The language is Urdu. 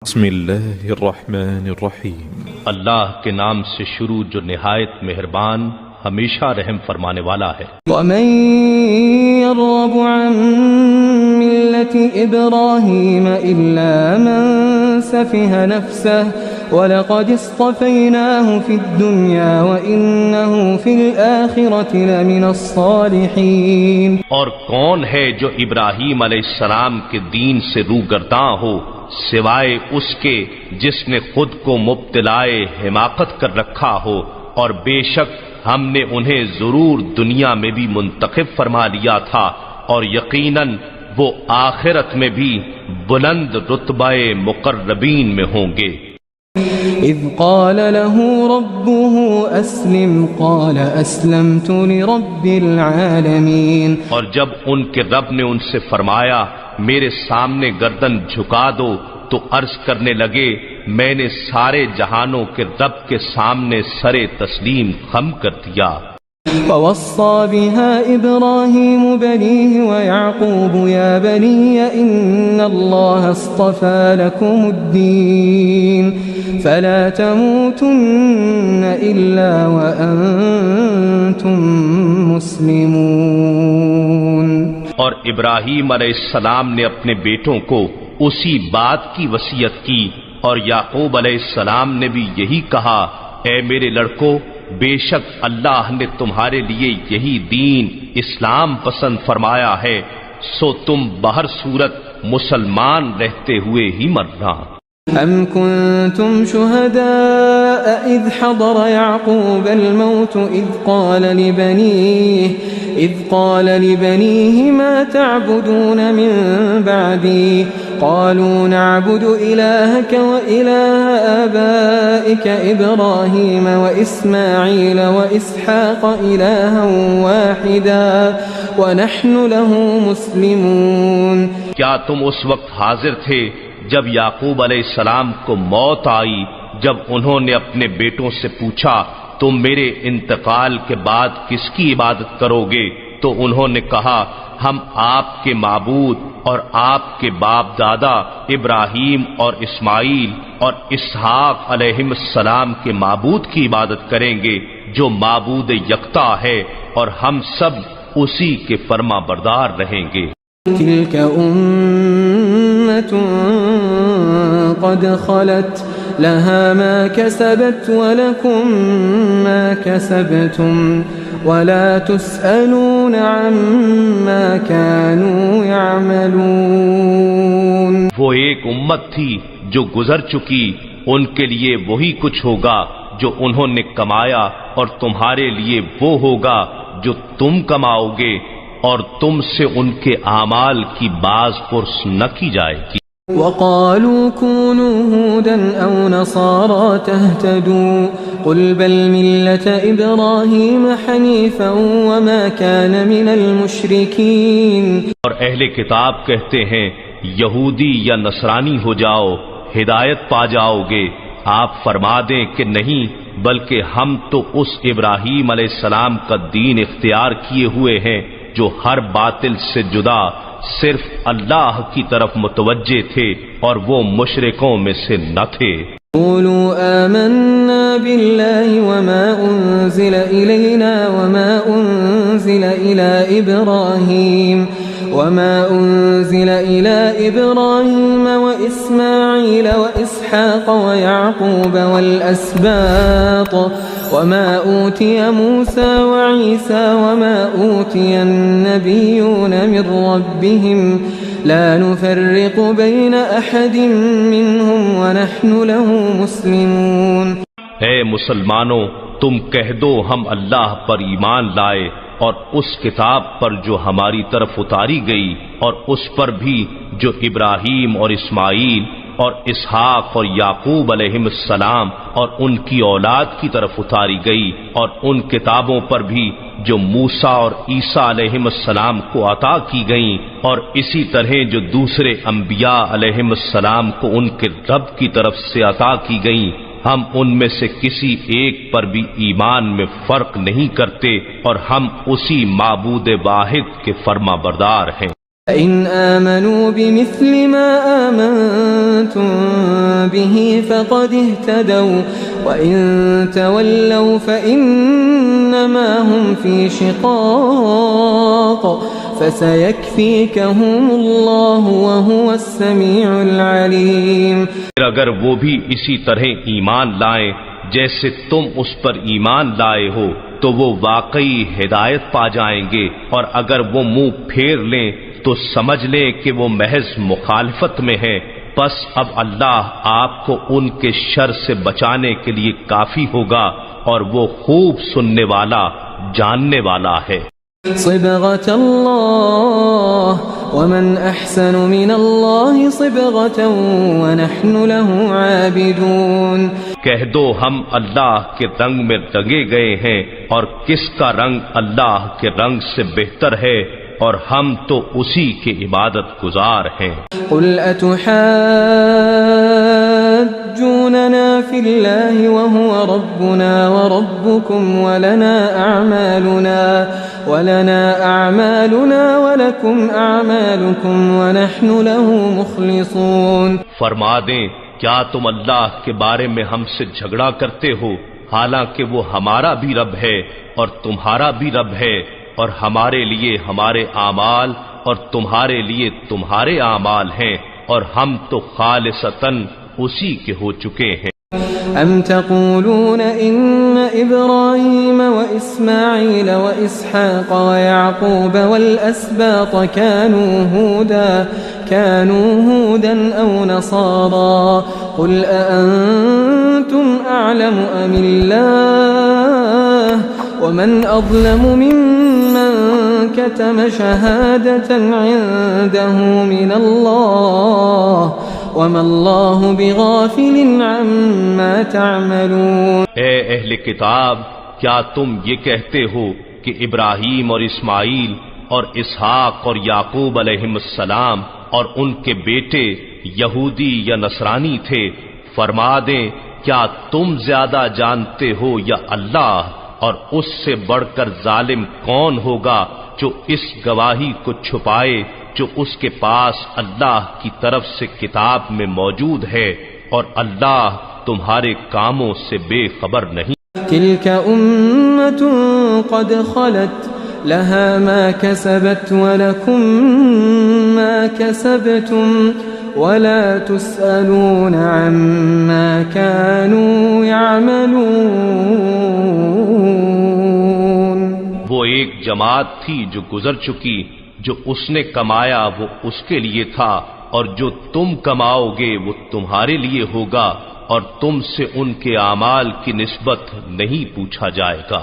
بسم اللہ الرحمن الرحیم۔ اللہ کے نام سے شروع جو نہایت مہربان ہمیشہ رحم فرمانے والا ہے۔ وَمَن يَرْغَبُ عَن مِّلَّةِ إِبْرَاهِيمَ إِلَّا مَن سَفِهَ نَفْسَهُ وَلَقَدِ اصْطَفَيْنَاهُ فِي الدُّنْيَا وَإِنَّهُ فِي الْآخِرَةِ لَمِنَ الصَّالِحِينَ۔ اور کون ہے جو ابراہیم علیہ السلام کے دین سے روگرداں ہو سوائے اس کے جس نے خود کو مبتلائے حماقت کر رکھا ہو، اور بے شک ہم نے انہیں ضرور دنیا میں بھی منتخب فرما لیا تھا، اور یقیناً وہ آخرت میں بھی بلند رتبہ مقربین میں ہوں گے۔ اذ قال له ربه اسلم قال اسلمت لرب العالمین۔ اور جب ان کے رب نے ان سے فرمایا میرے سامنے گردن جھکا دو تو عرض کرنے لگے میں نے سارے جہانوں کے رب کے سامنے سر تسلیم خم کر دیا۔ ووصى بها إبراهيم بنيه ويعقوب يا بني إن الله اصطفى لكم الدين فلا تموتن إلا وأنتم مسلمون۔ اور ابراہیم علیہ السلام نے اپنے بیٹوں کو اسی بات کی وصیت کی، اور یعقوب علیہ السلام نے بھی یہی کہا اے میرے لڑکو، بے شک اللہ نے تمہارے لیے یہی دین اسلام پسند فرمایا ہے، سو تم بہر صورت مسلمان رہتے ہوئے ہی مرنا۔ أَمْ كُنْتُمْ شُهَدَاءَ إِذْ حَضَرَ يَعْقُوبَ الْمَوْتُ إِذْ قَالَ لِبَنِيهِ مَا تَعْبُدُونَ مِنْ بَعْدِي قَالُوا نَعْبُدُ إِلَهَكَ وَإِلَهَ آبَائِكَ إِبْرَاهِيمَ وَإِسْمَاعِيلَ وَإِسْحَاقَ إِلَهًا وَاحِدًا وَنَحْنُ لَهُ مُسْلِمُونَ۔ کیا تم اس وقت حاضر تھے جب یعقوب علیہ السلام کو موت آئی، جب انہوں نے اپنے بیٹوں سے پوچھا تم میرے انتقال کے بعد کس کی عبادت کرو گے؟ تو انہوں نے کہا ہم آپ کے معبود اور آپ کے باپ دادا ابراہیم اور اسماعیل اور اسحاق علیہم السلام کے معبود کی عبادت کریں گے جو معبود یکتا ہے، اور ہم سب اسی کے فرما بردار رہیں گے۔ تلك أمة قد خلت لها ما كسبت ولكم ما كسبتم ولا تسألون عما كانوا يعملون۔ وہ ایک امت تھی جو گزر چکی، ان کے لیے وہی کچھ ہوگا جو انہوں نے کمایا، اور تمہارے لیے وہ ہوگا جو تم کماؤ گے، اور تم سے ان کے اعمال کی باز پرس نہ کی جائے گی۔ وقالوا كونوا هودا أو نصارى تهتدوا قل بل ملة إبراهيم حنيفا وما كان من المشركين۔ اور اہل کتاب کہتے ہیں یہودی یا نصرانی ہو جاؤ ہدایت پا جاؤ گے، آپ فرما دیں کہ نہیں، بلکہ ہم تو اس ابراہیم علیہ السلام کا دین اختیار کیے ہوئے ہیں جو ہر باطل سے جدا صرف اللہ کی طرف متوجہ تھے، اور وہ مشرکوں میں سے نہ تھے۔ قولوا آمنا بالله وما أنزل إلينا وما أنزل إلى إبراهيم وإسماعيل وإسحاق ويعقوب والأسباط وما أوتي موسى وعيسى وما أوتي النبيون من ربهم لا نفرق بين أحد منهم ونحن له مسلمون۔ اے مسلمانوں، تم کہہ دو ہم اللہ پر ایمان لائے اور اس کتاب پر جو ہماری طرف اتاری گئی، اور اس پر بھی جو ابراہیم اور اسماعیل اور اسحاق اور یعقوب علیہم السلام اور ان کی اولاد کی طرف اتاری گئی، اور ان کتابوں پر بھی جو موسیٰ اور عیسیٰ علیہم السلام کو عطا کی گئیں، اور اسی طرح جو دوسرے انبیاء علیہم السلام کو ان کے رب کی طرف سے عطا کی گئیں، ہم ان میں سے کسی ایک پر بھی ایمان میں فرق نہیں کرتے، اور ہم اسی معبود واحد کے فرما بردار ہیں۔ فإن آمنوا بمثل ما آمنتم به فقد اهتدوا وإن تولوا فإنما هم في شقاق فسيكفيكهم الله وهو السميع العليم. اگر وہ بھی اسی طرح ایمان لائیں جیسے تم اس پر ایمان لائے ہو تو وہ واقعی ہدایت پا جائیں گے، اور اگر وہ منہ پھیر لیں تو سمجھ لیں کہ وہ محض مخالفت میں ہیں. بس اب اللہ آپ کو ان کے شر سے بچانے کے لیے کافی ہوگا، اور وہ خوب سننے والا جاننے والا ہے. صبغة الله ومن أحسن من الله صبغة ونحن له عابدون. کہہ دو ہم اللہ کے رنگ میں رنگے گئے ہیں، اور کس کا رنگ اللہ کے رنگ سے بہتر ہے، اور ہم تو اسی کے عبادت گزار ہیں. قل أتحاجوننا في الله وهو ربنا وربكم ولنا أعمالنا ولكم أعمالكم ونحن له مخلصون. فرما دیں کیا تم اللہ کے بارے میں ہم سے جھگڑا کرتے ہو، حالانکہ وہ ہمارا بھی رب ہے اور تمہارا بھی رب ہے، اور ہمارے لیے ہمارے اعمال اور تمہارے لیے تمہارے اعمال ہیں، اور ہم تو خالصتاً اسی کے ہو چکے ہیں. ام تقولون ان ابراہیم واسماعیل واسحاق ویعقوب والاسباط كانوا هودا او نصارا قل اانتم اعلم ام اللہ ومن اظلم ممن كتم شهادة عنده من الله وما الله بغافل عما تعملون. اے اہل کتاب، کیا تم یہ کہتے ہو کہ ابراہیم اور اسماعیل اور اسحاق اور یعقوب علیہم السلام اور ان کے بیٹے یہودی یا نصرانی تھے؟ فرما دیں کیا تم زیادہ جانتے ہو یا اللہ، اور اس سے بڑھ کر ظالم کون ہوگا جو اس گواہی کو چھپائے جو اس کے پاس اللہ کی طرف سے کتاب میں موجود ہے، اور اللہ تمہارے کاموں سے بے خبر نہیں. تلك أمة قد خلت لها ما كسبت ولكم ما كسبتم ولا تسألون عما كانوا يعملون. وہ ایک جماعت تھی جو گزر چکی، جو اس نے کمایا وہ اس کے لیے تھا، اور جو تم کماؤ گے وہ تمہارے لیے ہوگا، اور تم سے ان کے اعمال کی نسبت نہیں پوچھا جائے گا.